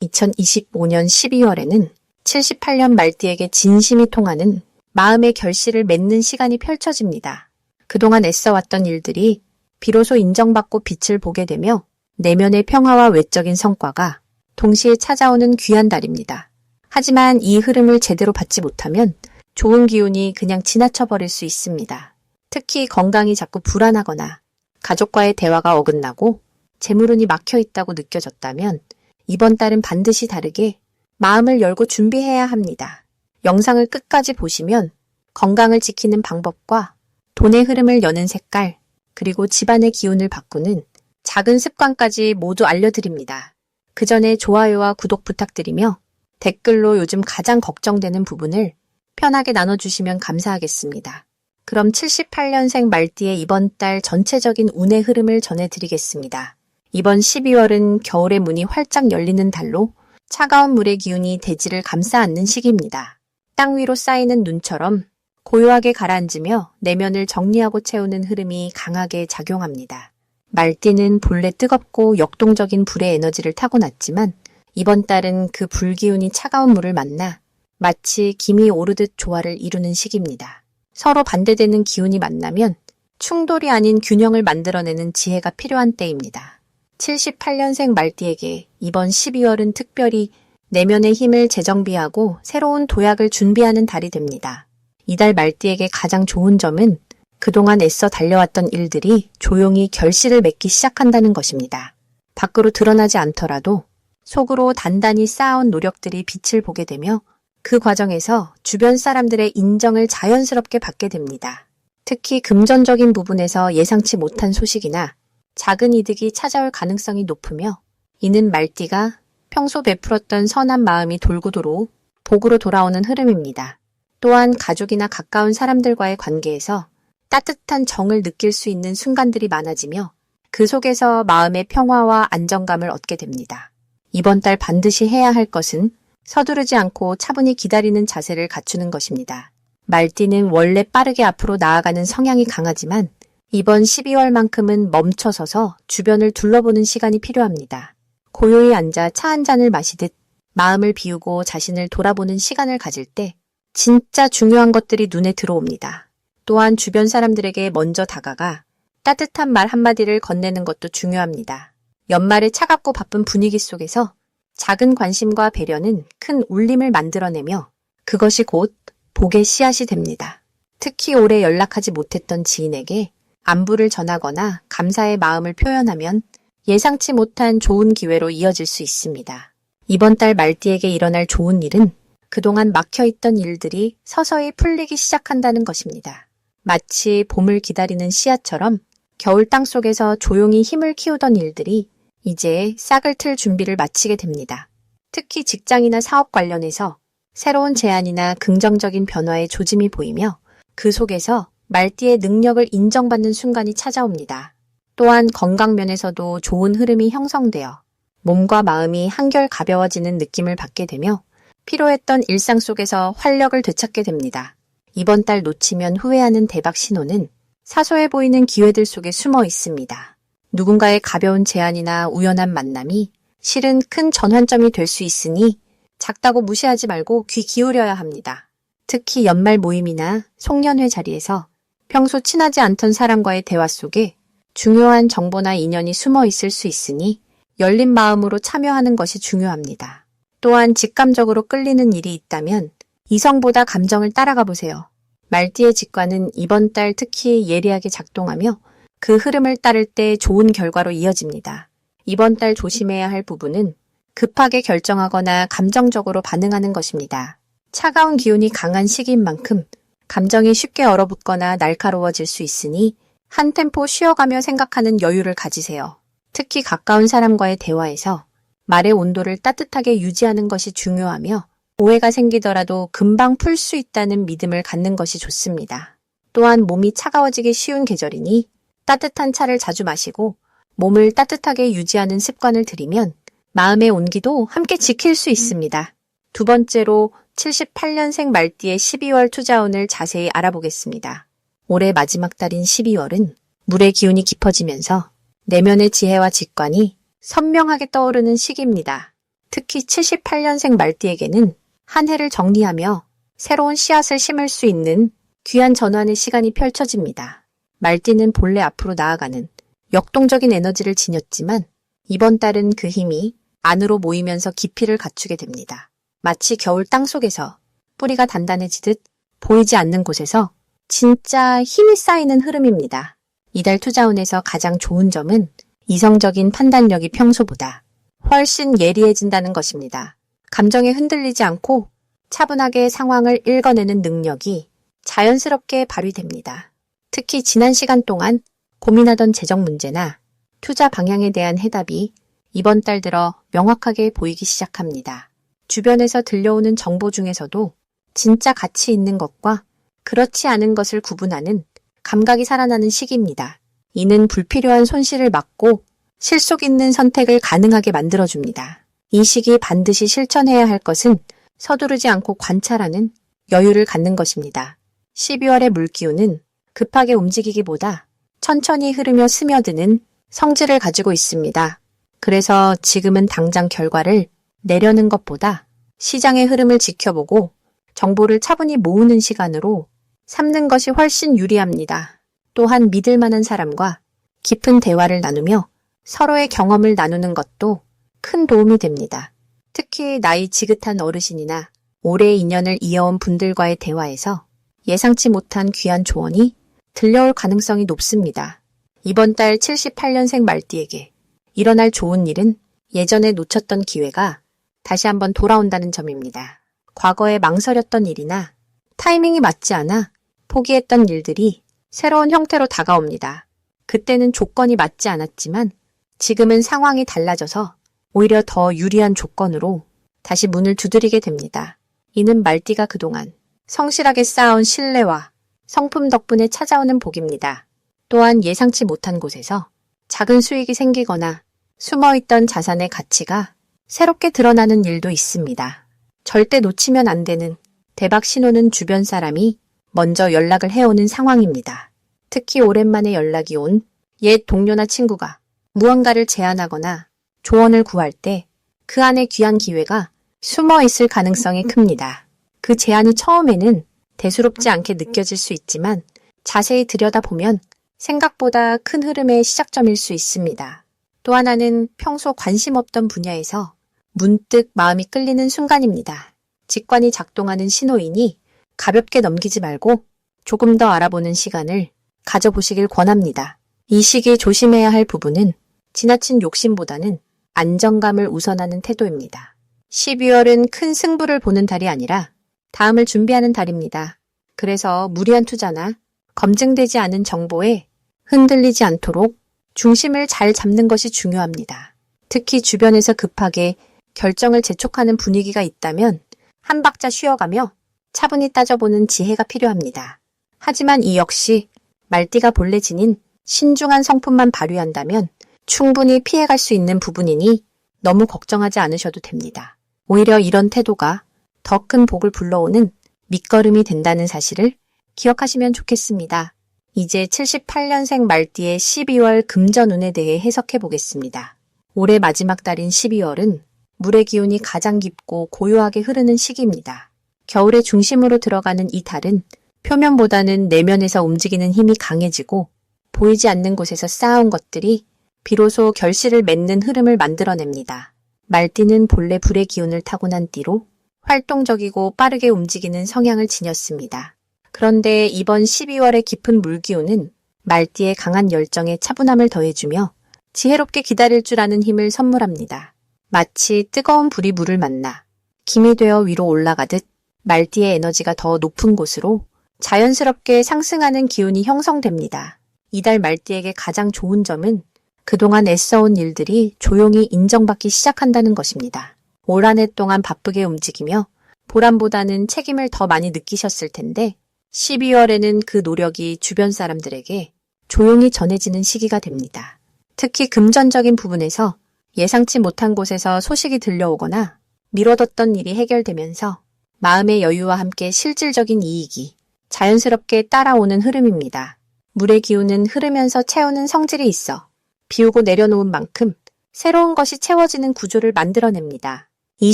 2025년 12월에는 78년 말띠에게 진심이 통하는 마음의 결실을 맺는 시간이 펼쳐집니다. 그동안 애써왔던 일들이 비로소 인정받고 빛을 보게 되며 내면의 평화와 외적인 성과가 동시에 찾아오는 귀한 달입니다. 하지만 이 흐름을 제대로 받지 못하면 좋은 기운이 그냥 지나쳐버릴 수 있습니다. 특히 건강이 자꾸 불안하거나 가족과의 대화가 어긋나고 재물운이 막혀있다고 느껴졌다면 이번 달은 반드시 다르게 마음을 열고 준비해야 합니다. 영상을 끝까지 보시면 건강을 지키는 방법과 돈의 흐름을 여는 색깔, 그리고 집안의 기운을 바꾸는 작은 습관까지 모두 알려드립니다. 그 전에 좋아요와 구독 부탁드리며 댓글로 요즘 가장 걱정되는 부분을 편하게 나눠주시면 감사하겠습니다. 그럼 78년생 말띠의 이번 달 전체적인 운의 흐름을 전해드리겠습니다. 이번 12월은 겨울의 문이 활짝 열리는 달로 차가운 물의 기운이 대지를 감싸 안는 시기입니다. 땅 위로 쌓이는 눈처럼 고요하게 가라앉으며 내면을 정리하고 채우는 흐름이 강하게 작용합니다. 말띠는 본래 뜨겁고 역동적인 불의 에너지를 타고났지만 이번 달은 그 불기운이 차가운 물을 만나 마치 김이 오르듯 조화를 이루는 시기입니다. 서로 반대되는 기운이 만나면 충돌이 아닌 균형을 만들어내는 지혜가 필요한 때입니다. 78년생 말띠에게 이번 12월은 특별히 내면의 힘을 재정비하고 새로운 도약을 준비하는 달이 됩니다. 이달 말띠에게 가장 좋은 점은 그동안 애써 달려왔던 일들이 조용히 결실을 맺기 시작한다는 것입니다. 밖으로 드러나지 않더라도 속으로 단단히 쌓아온 노력들이 빛을 보게 되며 그 과정에서 주변 사람들의 인정을 자연스럽게 받게 됩니다. 특히 금전적인 부분에서 예상치 못한 소식이나 작은 이득이 찾아올 가능성이 높으며 이는 말띠가 평소 베풀었던 선한 마음이 돌고 도로 복으로 돌아오는 흐름입니다. 또한 가족이나 가까운 사람들과의 관계에서 따뜻한 정을 느낄 수 있는 순간들이 많아지며 그 속에서 마음의 평화와 안정감을 얻게 됩니다. 이번 달 반드시 해야 할 것은 서두르지 않고 차분히 기다리는 자세를 갖추는 것입니다. 말띠는 원래 빠르게 앞으로 나아가는 성향이 강하지만 이번 12월만큼은 멈춰서서 주변을 둘러보는 시간이 필요합니다. 고요히 앉아 차 한 잔을 마시듯 마음을 비우고 자신을 돌아보는 시간을 가질 때 진짜 중요한 것들이 눈에 들어옵니다. 또한 주변 사람들에게 먼저 다가가 따뜻한 말 한마디를 건네는 것도 중요합니다. 연말의 차갑고 바쁜 분위기 속에서 작은 관심과 배려는 큰 울림을 만들어내며 그것이 곧 복의 씨앗이 됩니다. 특히 올해 연락하지 못했던 지인에게 안부를 전하거나 감사의 마음을 표현하면 예상치 못한 좋은 기회로 이어질 수 있습니다. 이번 달 말띠에게 일어날 좋은 일은 그동안 막혀있던 일들이 서서히 풀리기 시작한다는 것입니다. 마치 봄을 기다리는 씨앗처럼 겨울 땅 속에서 조용히 힘을 키우던 일들이 이제 싹을 틀 준비를 마치게 됩니다. 특히 직장이나 사업 관련해서 새로운 제안이나 긍정적인 변화의 조짐이 보이며 그 속에서 말띠의 능력을 인정받는 순간이 찾아옵니다. 또한 건강 면에서도 좋은 흐름이 형성되어 몸과 마음이 한결 가벼워지는 느낌을 받게 되며 피로했던 일상 속에서 활력을 되찾게 됩니다. 이번 달 놓치면 후회하는 대박 신호는 사소해 보이는 기회들 속에 숨어 있습니다. 누군가의 가벼운 제안이나 우연한 만남이 실은 큰 전환점이 될 수 있으니 작다고 무시하지 말고 귀 기울여야 합니다. 특히 연말 모임이나 송년회 자리에서 평소 친하지 않던 사람과의 대화 속에 중요한 정보나 인연이 숨어 있을 수 있으니 열린 마음으로 참여하는 것이 중요합니다. 또한 직감적으로 끌리는 일이 있다면 이성보다 감정을 따라가 보세요. 말띠의 직관은 이번 달 특히 예리하게 작동하며 그 흐름을 따를 때 좋은 결과로 이어집니다. 이번 달 조심해야 할 부분은 급하게 결정하거나 감정적으로 반응하는 것입니다. 차가운 기운이 강한 시기인 만큼 감정이 쉽게 얼어붙거나 날카로워질 수 있으니 한 템포 쉬어가며 생각하는 여유를 가지세요. 특히 가까운 사람과의 대화에서 말의 온도를 따뜻하게 유지하는 것이 중요하며 오해가 생기더라도 금방 풀 수 있다는 믿음을 갖는 것이 좋습니다. 또한 몸이 차가워지기 쉬운 계절이니 따뜻한 차를 자주 마시고 몸을 따뜻하게 유지하는 습관을 들이면 마음의 온기도 함께 지킬 수 있습니다. 두 번째로 78년생 말띠의 12월 투자운을 자세히 알아보겠습니다. 올해 마지막 달인 12월은 물의 기운이 깊어지면서 내면의 지혜와 직관이 선명하게 떠오르는 시기입니다. 특히 78년생 말띠에게는 한 해를 정리하며 새로운 씨앗을 심을 수 있는 귀한 전환의 시간이 펼쳐집니다. 말띠는 본래 앞으로 나아가는 역동적인 에너지를 지녔지만 이번 달은 그 힘이 안으로 모이면서 깊이를 갖추게 됩니다. 마치 겨울 땅속에서 뿌리가 단단해지듯 보이지 않는 곳에서 진짜 힘이 쌓이는 흐름입니다. 이달 투자운에서 가장 좋은 점은 이성적인 판단력이 평소보다 훨씬 예리해진다는 것입니다. 감정에 흔들리지 않고 차분하게 상황을 읽어내는 능력이 자연스럽게 발휘됩니다. 특히 지난 시간 동안 고민하던 재정 문제나 투자 방향에 대한 해답이 이번 달 들어 명확하게 보이기 시작합니다. 주변에서 들려오는 정보 중에서도 진짜 가치 있는 것과 그렇지 않은 것을 구분하는 감각이 살아나는 시기입니다. 이는 불필요한 손실을 막고 실속 있는 선택을 가능하게 만들어줍니다. 이 시기 반드시 실천해야 할 것은 서두르지 않고 관찰하는 여유를 갖는 것입니다. 12월의 물기운은 급하게 움직이기보다 천천히 흐르며 스며드는 성질을 가지고 있습니다. 그래서 지금은 당장 결과를 내려는 것보다 시장의 흐름을 지켜보고 정보를 차분히 모으는 시간으로 삼는 것이 훨씬 유리합니다. 또한 믿을 만한 사람과 깊은 대화를 나누며 서로의 경험을 나누는 것도 큰 도움이 됩니다. 특히 나이 지긋한 어르신이나 오래 인연을 이어온 분들과의 대화에서 예상치 못한 귀한 조언이 들려올 가능성이 높습니다. 이번 달 78년생 말띠에게 일어날 좋은 일은 예전에 놓쳤던 기회가 다시 한번 돌아온다는 점입니다. 과거에 망설였던 일이나 타이밍이 맞지 않아 포기했던 일들이 새로운 형태로 다가옵니다. 그때는 조건이 맞지 않았지만 지금은 상황이 달라져서 오히려 더 유리한 조건으로 다시 문을 두드리게 됩니다. 이는 말띠가 그동안 성실하게 쌓아온 신뢰와 성품 덕분에 찾아오는 복입니다. 또한 예상치 못한 곳에서 작은 수익이 생기거나 숨어있던 자산의 가치가 새롭게 드러나는 일도 있습니다. 절대 놓치면 안 되는 대박 신호는 주변 사람이 먼저 연락을 해오는 상황입니다. 특히 오랜만에 연락이 온 옛 동료나 친구가 무언가를 제안하거나 조언을 구할 때 그 안에 귀한 기회가 숨어 있을 가능성이 큽니다. 그 제안이 처음에는 대수롭지 않게 느껴질 수 있지만 자세히 들여다보면 생각보다 큰 흐름의 시작점일 수 있습니다. 또 하나는 평소 관심 없던 분야에서 문득 마음이 끌리는 순간입니다. 직관이 작동하는 신호이니 가볍게 넘기지 말고 조금 더 알아보는 시간을 가져보시길 권합니다. 이 시기 조심해야 할 부분은 지나친 욕심보다는 안정감을 우선하는 태도입니다. 12월은 큰 승부를 보는 달이 아니라 다음을 준비하는 달입니다. 그래서 무리한 투자나 검증되지 않은 정보에 흔들리지 않도록 중심을 잘 잡는 것이 중요합니다. 특히 주변에서 급하게 결정을 재촉하는 분위기가 있다면 한 박자 쉬어가며 차분히 따져보는 지혜가 필요합니다. 하지만 이 역시 말띠가 본래 지닌 신중한 성품만 발휘한다면 충분히 피해갈 수 있는 부분이니 너무 걱정하지 않으셔도 됩니다. 오히려 이런 태도가 더 큰 복을 불러오는 밑거름이 된다는 사실을 기억하시면 좋겠습니다. 이제 78년생 말띠의 12월 금전운에 대해 해석해 보겠습니다. 올해 마지막 달인 12월은 물의 기운이 가장 깊고 고요하게 흐르는 시기입니다. 겨울의 중심으로 들어가는 이 달은 표면보다는 내면에서 움직이는 힘이 강해지고 보이지 않는 곳에서 쌓아온 것들이 비로소 결실을 맺는 흐름을 만들어냅니다. 말띠는 본래 불의 기운을 타고난 띠로 활동적이고 빠르게 움직이는 성향을 지녔습니다. 그런데 이번 12월의 깊은 물기운은 말띠의 강한 열정에 차분함을 더해주며 지혜롭게 기다릴 줄 아는 힘을 선물합니다. 마치 뜨거운 불이 물을 만나 김이 되어 위로 올라가듯 말띠의 에너지가 더 높은 곳으로 자연스럽게 상승하는 기운이 형성됩니다. 이달 말띠에게 가장 좋은 점은 그동안 애써온 일들이 조용히 인정받기 시작한다는 것입니다. 올 한 해 동안 바쁘게 움직이며 보람보다는 책임을 더 많이 느끼셨을 텐데 12월에는 그 노력이 주변 사람들에게 조용히 전해지는 시기가 됩니다. 특히 금전적인 부분에서 예상치 못한 곳에서 소식이 들려오거나 미뤄뒀던 일이 해결되면서 마음의 여유와 함께 실질적인 이익이 자연스럽게 따라오는 흐름입니다. 물의 기운은 흐르면서 채우는 성질이 있어 비우고 내려놓은 만큼 새로운 것이 채워지는 구조를 만들어냅니다. 이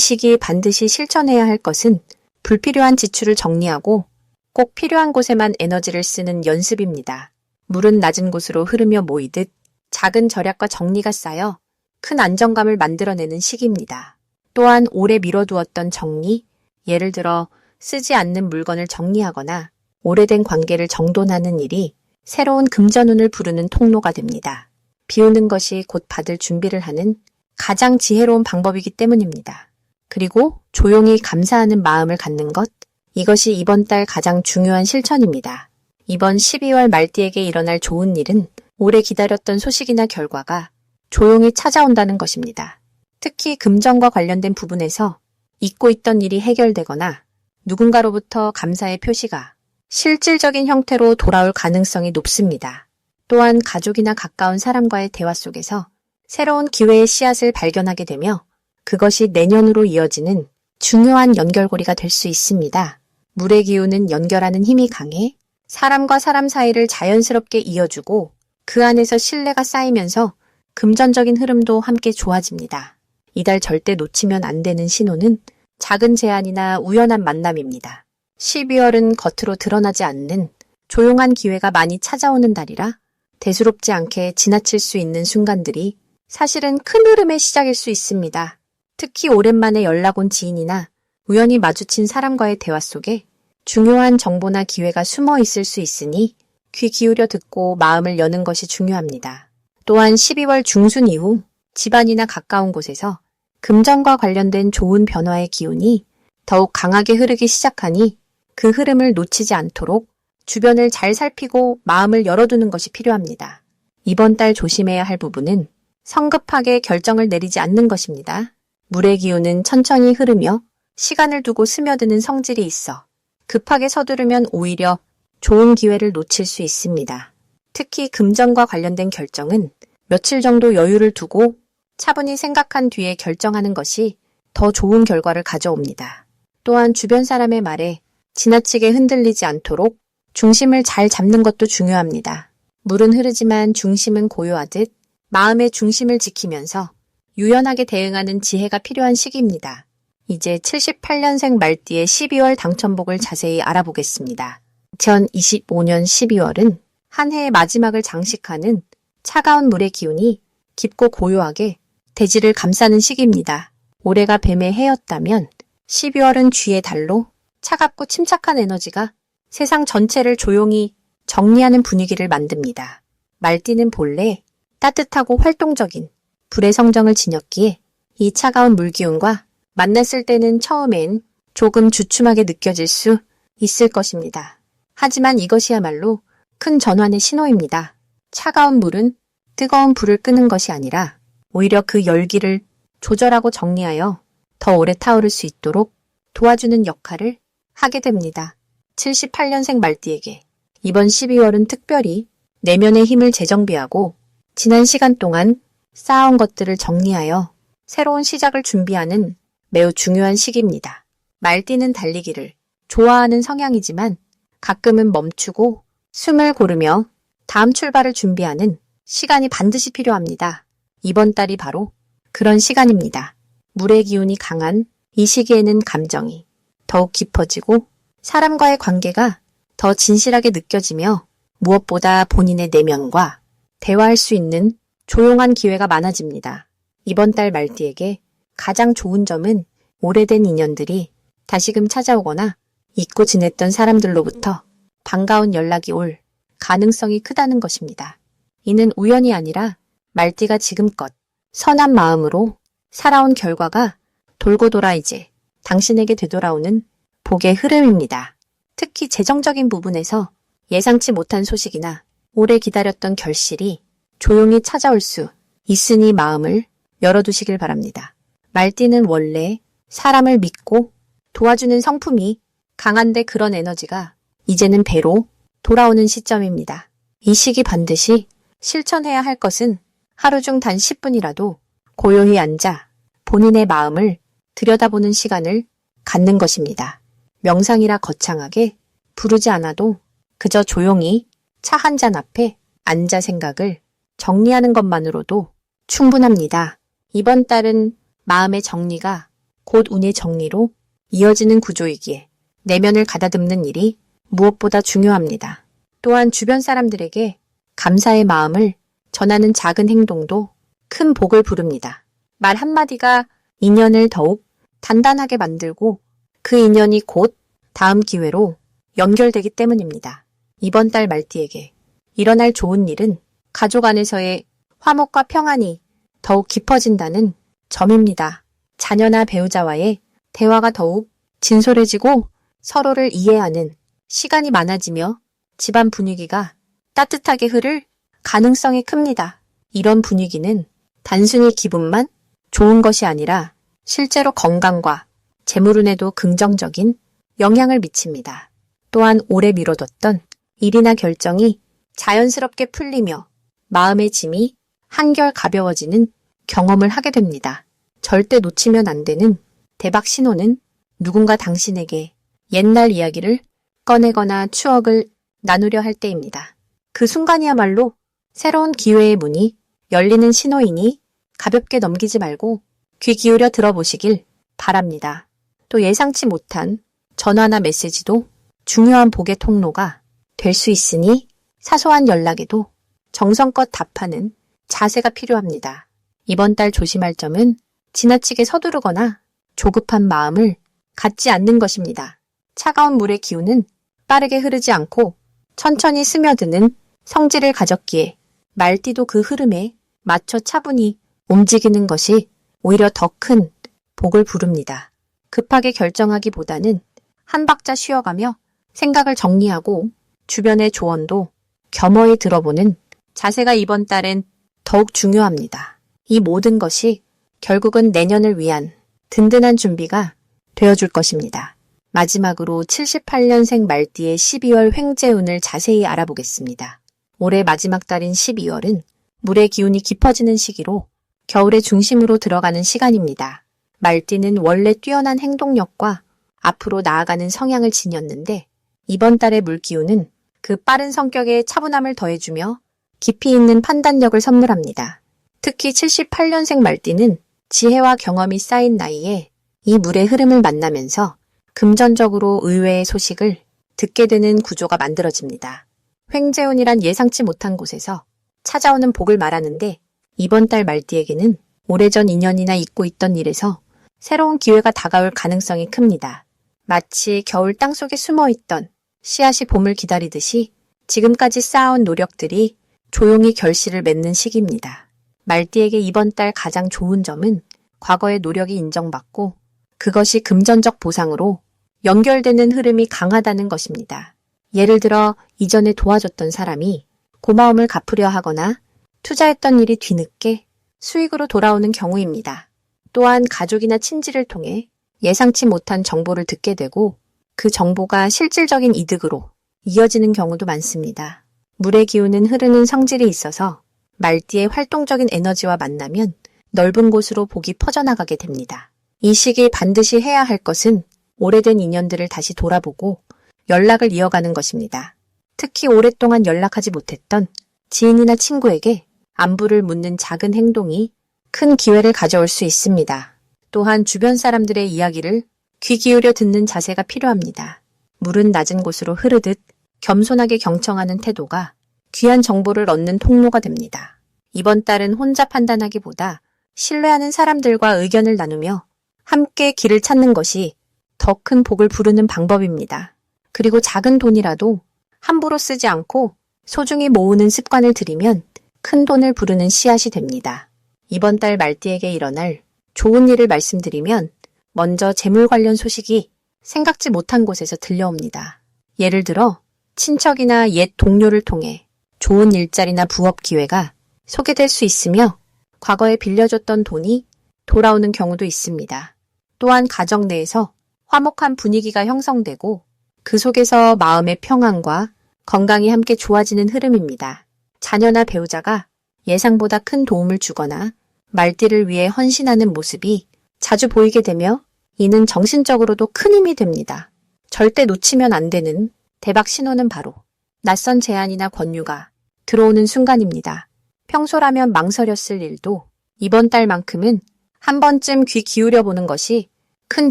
시기에 반드시 실천해야 할 것은 불필요한 지출을 정리하고 꼭 필요한 곳에만 에너지를 쓰는 연습입니다. 물은 낮은 곳으로 흐르며 모이듯 작은 절약과 정리가 쌓여 큰 안정감을 만들어내는 시기입니다. 또한 오래 미뤄두었던 정리, 예를 들어 쓰지 않는 물건을 정리하거나 오래된 관계를 정돈하는 일이 새로운 금전운을 부르는 통로가 됩니다. 비우는 것이 곧 받을 준비를 하는 가장 지혜로운 방법이기 때문입니다. 그리고 조용히 감사하는 마음을 갖는 것, 이것이 이번 달 가장 중요한 실천입니다. 이번 12월 말띠에게 일어날 좋은 일은 오래 기다렸던 소식이나 결과가 조용히 찾아온다는 것입니다. 특히 금전과 관련된 부분에서 잊고 있던 일이 해결되거나 누군가로부터 감사의 표시가 실질적인 형태로 돌아올 가능성이 높습니다. 또한 가족이나 가까운 사람과의 대화 속에서 새로운 기회의 씨앗을 발견하게 되며 그것이 내년으로 이어지는 중요한 연결고리가 될 수 있습니다. 물의 기운은 연결하는 힘이 강해 사람과 사람 사이를 자연스럽게 이어주고 그 안에서 신뢰가 쌓이면서 금전적인 흐름도 함께 좋아집니다. 이달 절대 놓치면 안 되는 신호는 작은 제안이나 우연한 만남입니다. 12월은 겉으로 드러나지 않는 조용한 기회가 많이 찾아오는 달이라 대수롭지 않게 지나칠 수 있는 순간들이 사실은 큰 흐름의 시작일 수 있습니다. 특히 오랜만에 연락 온 지인이나 우연히 마주친 사람과의 대화 속에 중요한 정보나 기회가 숨어 있을 수 있으니 귀 기울여 듣고 마음을 여는 것이 중요합니다. 또한 12월 중순 이후 집안이나 가까운 곳에서 금전과 관련된 좋은 변화의 기운이 더욱 강하게 흐르기 시작하니 그 흐름을 놓치지 않도록 주변을 잘 살피고 마음을 열어두는 것이 필요합니다. 이번 달 조심해야 할 부분은 성급하게 결정을 내리지 않는 것입니다. 물의 기운은 천천히 흐르며 시간을 두고 스며드는 성질이 있어 급하게 서두르면 오히려 좋은 기회를 놓칠 수 있습니다. 특히 금전과 관련된 결정은 며칠 정도 여유를 두고 차분히 생각한 뒤에 결정하는 것이 더 좋은 결과를 가져옵니다. 또한 주변 사람의 말에 지나치게 흔들리지 않도록 중심을 잘 잡는 것도 중요합니다. 물은 흐르지만 중심은 고요하듯 마음의 중심을 지키면서 유연하게 대응하는 지혜가 필요한 시기입니다. 이제 78년생 말띠의 12월 당첨복을 자세히 알아보겠습니다. 2025년 12월은 한 해의 마지막을 장식하는 차가운 물의 기운이 깊고 고요하게 대지를 감싸는 시기입니다. 올해가 뱀의 해였다면 12월은 쥐의 달로 차갑고 침착한 에너지가 세상 전체를 조용히 정리하는 분위기를 만듭니다. 말띠는 본래 따뜻하고 활동적인 불의 성정을 지녔기에 이 차가운 물기운과 만났을 때는 처음엔 조금 주춤하게 느껴질 수 있을 것입니다. 하지만 이것이야말로 큰 전환의 신호입니다. 차가운 물은 뜨거운 불을 끄는 것이 아니라 오히려 그 열기를 조절하고 정리하여 더 오래 타오를 수 있도록 도와주는 역할을 하게 됩니다. 78년생 말띠에게 이번 12월은 특별히 내면의 힘을 재정비하고 지난 시간 동안 쌓아온 것들을 정리하여 새로운 시작을 준비하는 매우 중요한 시기입니다. 말띠는 달리기를 좋아하는 성향이지만 가끔은 멈추고 숨을 고르며 다음 출발을 준비하는 시간이 반드시 필요합니다. 이번 달이 바로 그런 시간입니다. 물의 기운이 강한 이 시기에는 감정이 더욱 깊어지고 사람과의 관계가 더 진실하게 느껴지며 무엇보다 본인의 내면과 대화할 수 있는 조용한 기회가 많아집니다. 이번 달 말띠에게 가장 좋은 점은 오래된 인연들이 다시금 찾아오거나 잊고 지냈던 사람들로부터 반가운 연락이 올 가능성이 크다는 것입니다. 이는 우연이 아니라 말띠가 지금껏 선한 마음으로 살아온 결과가 돌고 돌아 이제 당신에게 되돌아오는 복의 흐름입니다. 특히 재정적인 부분에서 예상치 못한 소식이나 오래 기다렸던 결실이 조용히 찾아올 수 있으니 마음을 열어두시길 바랍니다. 말띠는 원래 사람을 믿고 도와주는 성품이 강한데 그런 에너지가 이제는 배로 돌아오는 시점입니다. 이 시기 반드시 실천해야 할 것은 하루 중 단 10분이라도 고요히 앉아 본인의 마음을 들여다보는 시간을 갖는 것입니다. 명상이라 거창하게 부르지 않아도 그저 조용히 차 한 잔 앞에 앉아 생각을 정리하는 것만으로도 충분합니다. 이번 달은 마음의 정리가 곧 운의 정리로 이어지는 구조이기에 내면을 가다듬는 일이 무엇보다 중요합니다. 또한 주변 사람들에게 감사의 마음을 전하는 작은 행동도 큰 복을 부릅니다. 말 한마디가 인연을 더욱 단단하게 만들고 그 인연이 곧 다음 기회로 연결되기 때문입니다. 이번 달 말띠에게 일어날 좋은 일은 가족 안에서의 화목과 평안이 더욱 깊어진다는 점입니다. 자녀나 배우자와의 대화가 더욱 진솔해지고 서로를 이해하는 시간이 많아지며 집안 분위기가 따뜻하게 흐를 가능성이 큽니다. 이런 분위기는 단순히 기분만 좋은 것이 아니라 실제로 건강과 재물운에도 긍정적인 영향을 미칩니다. 또한 오래 미뤄뒀던 일이나 결정이 자연스럽게 풀리며 마음의 짐이 한결 가벼워지는 경험을 하게 됩니다. 절대 놓치면 안 되는 대박 신호는 누군가 당신에게 옛날 이야기를 꺼내거나 추억을 나누려 할 때입니다. 그 순간이야말로 새로운 기회의 문이 열리는 신호이니 가볍게 넘기지 말고 귀 기울여 들어보시길 바랍니다. 또 예상치 못한 전화나 메시지도 중요한 복의 통로가 될 수 있으니 사소한 연락에도 정성껏 답하는 자세가 필요합니다. 이번 달 조심할 점은 지나치게 서두르거나 조급한 마음을 갖지 않는 것입니다. 차가운 물의 기운은 빠르게 흐르지 않고 천천히 스며드는 성질을 가졌기에 말띠도 그 흐름에 맞춰 차분히 움직이는 것이 오히려 더 큰 복을 부릅니다. 급하게 결정하기보다는 한 박자 쉬어가며 생각을 정리하고 주변의 조언도 겸허히 들어보는 자세가 이번 달엔 더욱 중요합니다. 이 모든 것이 결국은 내년을 위한 든든한 준비가 되어줄 것입니다. 마지막으로 78년생 말띠의 12월 횡재운을 자세히 알아보겠습니다. 올해 마지막 달인 12월은 물의 기운이 깊어지는 시기로 겨울의 중심으로 들어가는 시간입니다. 말띠는 원래 뛰어난 행동력과 앞으로 나아가는 성향을 지녔는데 이번 달의 물기운은 그 빠른 성격에 차분함을 더해주며 깊이 있는 판단력을 선물합니다. 특히 78년생 말띠는 지혜와 경험이 쌓인 나이에 이 물의 흐름을 만나면서 금전적으로 의외의 소식을 듣게 되는 구조가 만들어집니다. 횡재운이란 예상치 못한 곳에서 찾아오는 복을 말하는데 이번 달 말띠에게는 오래전 인연이나 잊고 있던 일에서 새로운 기회가 다가올 가능성이 큽니다. 마치 겨울 땅속에 숨어있던 씨앗이 봄을 기다리듯이 지금까지 쌓아온 노력들이 조용히 결실을 맺는 시기입니다. 말띠에게 이번 달 가장 좋은 점은 과거의 노력이 인정받고 그것이 금전적 보상으로 연결되는 흐름이 강하다는 것입니다. 예를 들어 이전에 도와줬던 사람이 고마움을 갚으려 하거나 투자했던 일이 뒤늦게 수익으로 돌아오는 경우입니다. 또한 가족이나 친지를 통해 예상치 못한 정보를 듣게 되고 그 정보가 실질적인 이득으로 이어지는 경우도 많습니다. 물의 기운은 흐르는 성질이 있어서 말띠의 활동적인 에너지와 만나면 넓은 곳으로 복이 퍼져나가게 됩니다. 이 시기 반드시 해야 할 것은 오래된 인연들을 다시 돌아보고 연락을 이어가는 것입니다. 특히 오랫동안 연락하지 못했던 지인이나 친구에게 안부를 묻는 작은 행동이 큰 기회를 가져올 수 있습니다. 또한 주변 사람들의 이야기를 귀 기울여 듣는 자세가 필요합니다. 물은 낮은 곳으로 흐르듯 겸손하게 경청하는 태도가 귀한 정보를 얻는 통로가 됩니다. 이번 달은 혼자 판단하기보다 신뢰하는 사람들과 의견을 나누며 함께 길을 찾는 것이 더 큰 복을 부르는 방법입니다. 그리고 작은 돈이라도 함부로 쓰지 않고 소중히 모으는 습관을 들이면 큰 돈을 부르는 씨앗이 됩니다. 이번 달 말띠에게 일어날 좋은 일을 말씀드리면 먼저 재물 관련 소식이 생각지 못한 곳에서 들려옵니다. 예를 들어 친척이나 옛 동료를 통해 좋은 일자리나 부업 기회가 소개될 수 있으며 과거에 빌려줬던 돈이 돌아오는 경우도 있습니다. 또한 가정 내에서 화목한 분위기가 형성되고 그 속에서 마음의 평안과 건강이 함께 좋아지는 흐름입니다. 자녀나 배우자가 예상보다 큰 도움을 주거나 말띠를 위해 헌신하는 모습이 자주 보이게 되며 이는 정신적으로도 큰 힘이 됩니다. 절대 놓치면 안 되는 대박 신호는 바로 낯선 제안이나 권유가 들어오는 순간입니다. 평소라면 망설였을 일도 이번 달만큼은 한 번쯤 귀 기울여 보는 것이 큰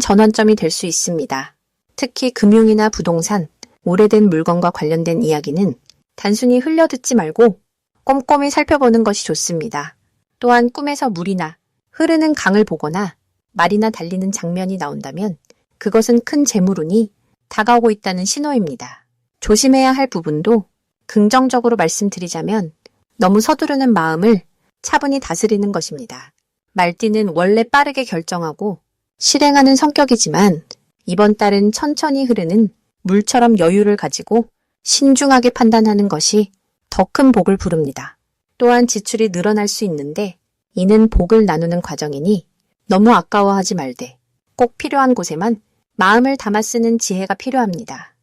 전환점이 될 수 있습니다. 특히 금융이나 부동산, 오래된 물건과 관련된 이야기는 단순히 흘려듣지 말고 꼼꼼히 살펴보는 것이 좋습니다. 또한 꿈에서 물이나 흐르는 강을 보거나 말이나 달리는 장면이 나온다면 그것은 큰 재물운이 다가오고 있다는 신호입니다. 조심해야 할 부분도 긍정적으로 말씀드리자면 너무 서두르는 마음을 차분히 다스리는 것입니다. 말띠는 원래 빠르게 결정하고 실행하는 성격이지만 이번 달은 천천히 흐르는 물처럼 여유를 가지고 신중하게 판단하는 것이 더 큰 복을 부릅니다. 또한 지출이 늘어날 수 있는데 이는 복을 나누는 과정이니 너무 아까워하지 말되 꼭 필요한 곳에만 마음을 담아 쓰는 지혜가 필요합니다.